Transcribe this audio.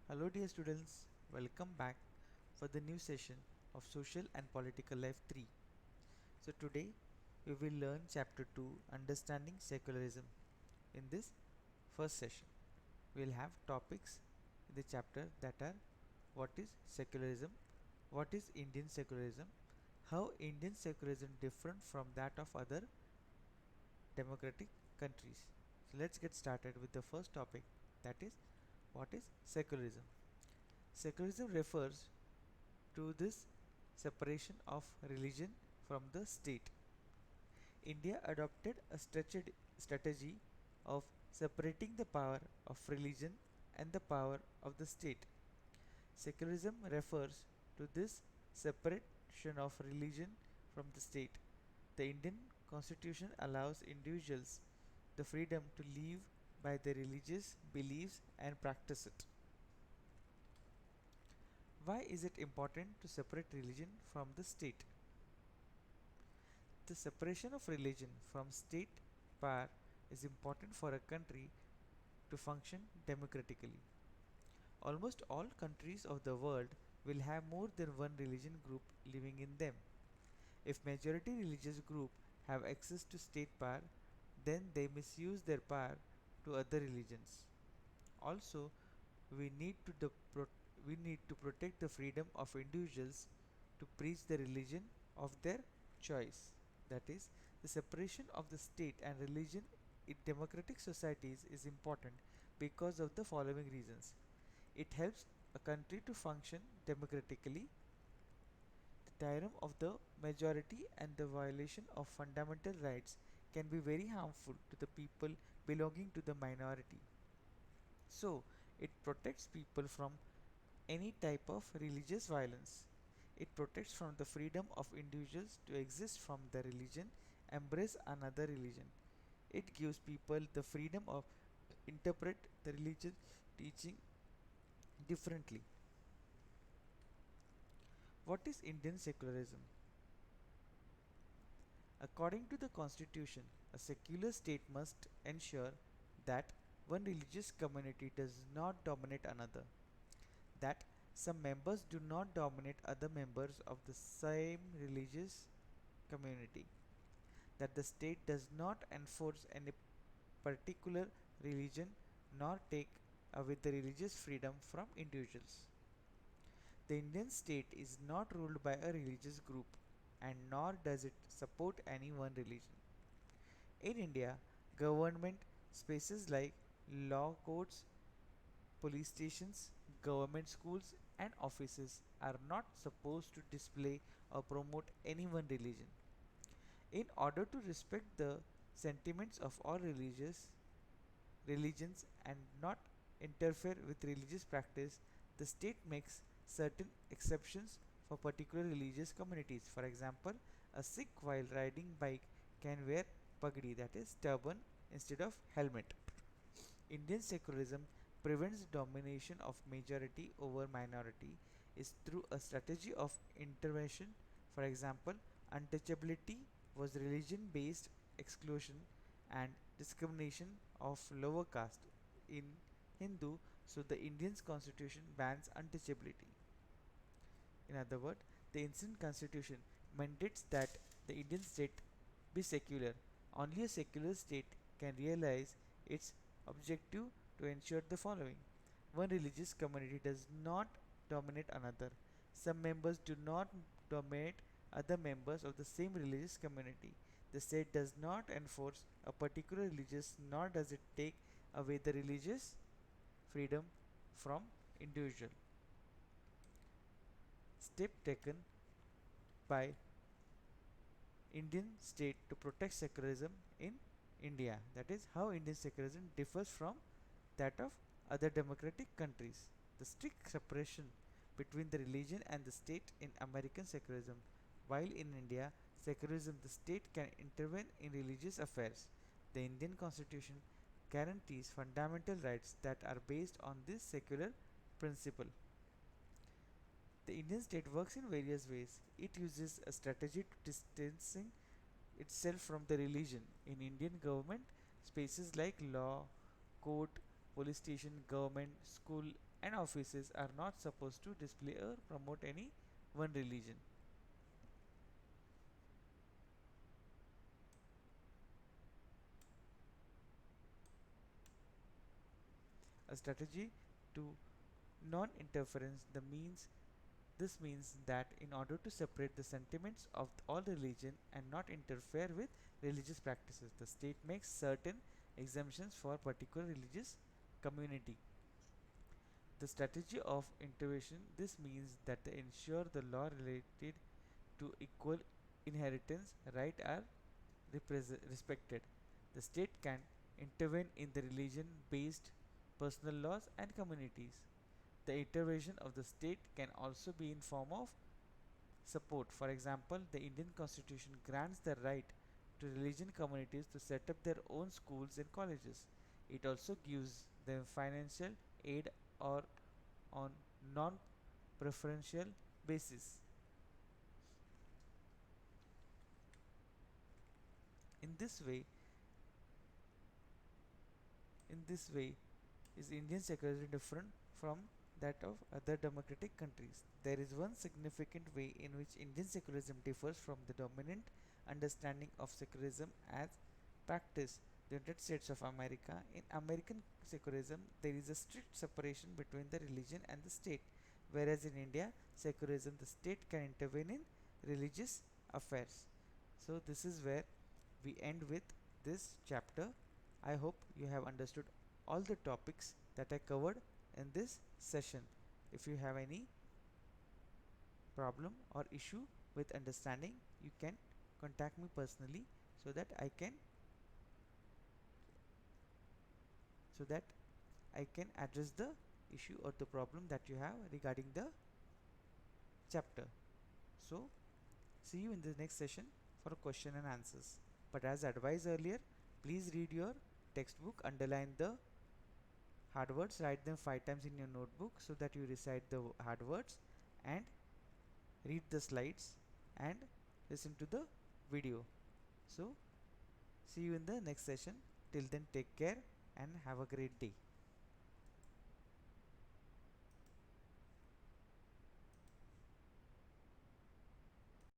Hello dear students, welcome back for the new session of Social and Political Life 3. So today we will learn chapter 2 Understanding Secularism. In this first session we will have topics in the chapter that are what is secularism, what is Indian secularism, how Indian secularism different from that of other democratic countries. So let's get started with the first topic, that is what is secularism. Secularism refers to this separation of religion from the state. India adopted a strategy of separating the power of religion and the power of the state. Secularism refers to this separation of religion from the state. The Indian constitution allows individuals the freedom to live by their religious beliefs and practice it. Why is it important to separate religion from the state? The separation of religion from state power is important for a country to function democratically. Almost all countries of the world will have more than one religion group living in them. If majority religious group have access to state power, then they misuse their power to other religions. Also, we need to we need to protect the freedom of individuals to preach the religion of their choice. That is, the separation of the state and religion in democratic societies is important because of the following reasons. It helps a country to function democratically. The tyranny of the majority and the violation of fundamental rights can be very harmful to the people belonging to the minority. So, it protects people from any type of religious violence. It protects from the freedom of individuals to exist from their religion, embrace another religion. It gives people the freedom of interpret the religious teaching differently. What is Indian secularism? According to the constitution, a secular state must ensure that one religious community does not dominate another, that some members do not dominate other members of the same religious community, that the state does not enforce any particular religion nor take away the religious freedom from individuals. The Indian state is not ruled by a religious group and nor does it support any one religion. In India, government spaces like law courts, police stations, government schools, and offices are not supposed to display or promote any one religion. In order to respect the sentiments of all religions and not interfere with religious practice, the state makes certain exceptions for particular religious communities. For example, a Sikh while riding bike can wear pagdi, that is turban, instead of helmet. Indian secularism prevents domination of majority over minority is through a strategy of intervention. For example, untouchability was religion based exclusion and discrimination of lower caste in Hindu, so the Indian constitution bans untouchability. In other words, the Indian constitution mandates that the Indian state be secular. Only a secular state can realize its objective to ensure the following. One religious community does not dominate another. Some members do not dominate other members of the same religious community. The state does not enforce a particular religious nor does it take away the religious freedom from individual. Step taken by Indian state to protect secularism in India. That is how Indian secularism differs from that of other democratic countries. The strict separation between the religion and the state in American secularism, while in India secularism the state can intervene in religious affairs. The Indian constitution guarantees fundamental rights that are based on this secular principle. The Indian state works in various ways. It uses a strategy to distancing itself from the religion. In Indian government, spaces like law, court, police station, government, school, and offices are not supposed to display or promote any one religion. A strategy to non-interference this means that in order to separate the sentiments of all religion and not interfere with religious practices, the state makes certain exemptions for particular religious community. The strategy of intervention this means that they ensure the law related to equal inheritance right are respected. The state can intervene in the religion based personal laws and communities. The intervention of the state can also be in form of support. For example, the Indian Constitution grants the right to religion communities to set up their own schools and colleges. It also gives them financial aid or on non-preferential basis. In this way, in this way, is Indian security different from that of other democratic countries? There is one significant way in which Indian secularism differs from the dominant understanding of secularism as practiced in the United States of America. In American secularism, there is a strict separation between the religion and the state, whereas in India, secularism, the state can intervene in religious affairs. So, this is where we end with this chapter. I hope you have understood all the topics that I covered in this session. If you have any problem or issue with understanding, you can contact me personally so that I can address the issue or the problem that you have regarding the chapter. So see you in the next session for question and answers. But as advised earlier, please read your textbook, underline the hard words, write them 5 times in your notebook so that you recite the hard words, and read the slides and listen to the video. So see you in the next session. Till then, take care and have a great day.